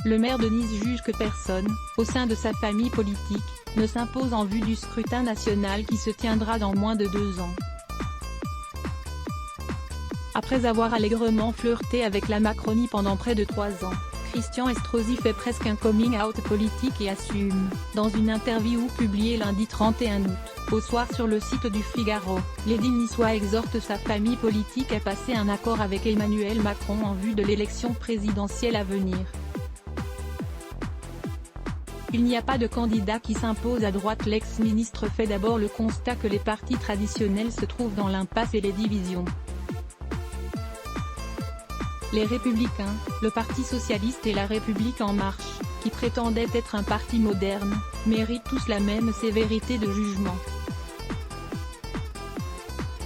le maire de Nice juge que personne, au sein de sa famille politique, ne s'impose en vue du scrutin national qui se tiendra dans moins de 2 ans. Après avoir allègrement flirté avec la Macronie pendant près de 3 ans, Christian Estrosi fait presque un coming out politique et assume, dans une interview publiée lundi 31 août, au soir sur le site du Figaro, l'édile niçois exhorte sa famille politique à passer un accord avec Emmanuel Macron en vue de l'élection présidentielle à venir. Il n'y a pas de candidat qui s'impose à droite. L'ex-ministre fait d'abord le constat que les partis traditionnels se trouvent dans l'impasse et les divisions. Les Républicains, le Parti socialiste et la République en marche, qui prétendaient être un parti moderne, méritent tous la même sévérité de jugement.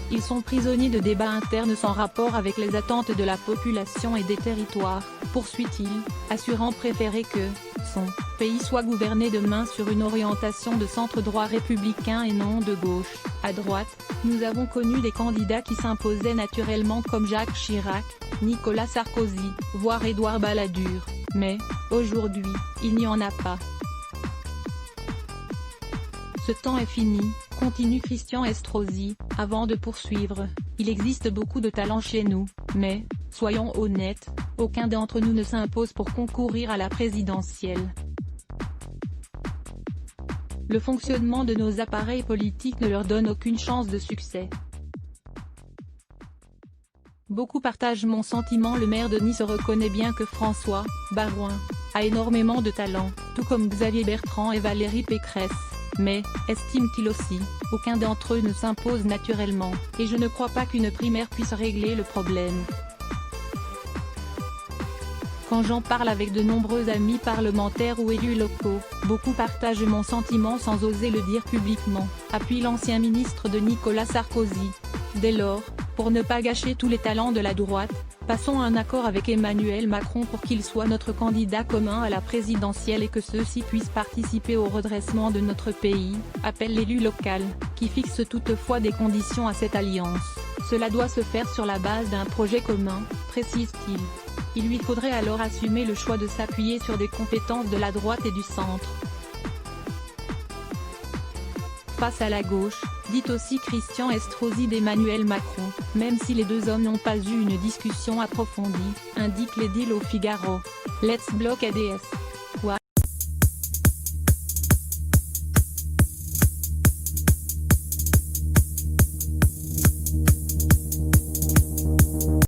Ils sont prisonniers de débats internes sans rapport avec les attentes de la population et des territoires, poursuit-il, assurant préférer que son pays soit gouverné demain sur une orientation de centre-droit républicain et non de gauche à droite. Nous avons connu des candidats qui s'imposaient naturellement comme Jacques Chirac, Nicolas Sarkozy, voire Édouard Balladur, mais, aujourd'hui, il n'y en a pas. Ce temps est fini, continue Christian Estrosi, avant de poursuivre, il existe beaucoup de talent chez nous, mais, soyons honnêtes, aucun d'entre nous ne s'impose pour concourir à la présidentielle. Le fonctionnement de nos appareils politiques ne leur donne aucune chance de succès. Beaucoup partagent mon sentiment. Le maire de Nice reconnaît bien que François Baroin a énormément de talent, tout comme Xavier Bertrand et Valérie Pécresse, mais, estime-t-il aussi, aucun d'entre eux ne s'impose naturellement, et je ne crois pas qu'une primaire puisse régler le problème. Quand j'en parle avec de nombreux amis parlementaires ou élus locaux, beaucoup partagent mon sentiment sans oser le dire publiquement, appuie l'ancien ministre de Nicolas Sarkozy. Dès lors, pour ne pas gâcher tous les talents de la droite, passons à un accord avec Emmanuel Macron pour qu'il soit notre candidat commun à la présidentielle et que ceux-ci puissent participer au redressement de notre pays, appelle l'élu local, qui fixe toutefois des conditions à cette alliance. Cela doit se faire sur la base d'un projet commun, précise-t-il. Il lui faudrait alors assumer le choix de s'appuyer sur des compétences de la droite et du centre. Face à la gauche, dit aussi Christian Estrosi d'Emmanuel Macron, même si les deux hommes n'ont pas eu une discussion approfondie, indique l'édile au Figaro. Let's block ADS.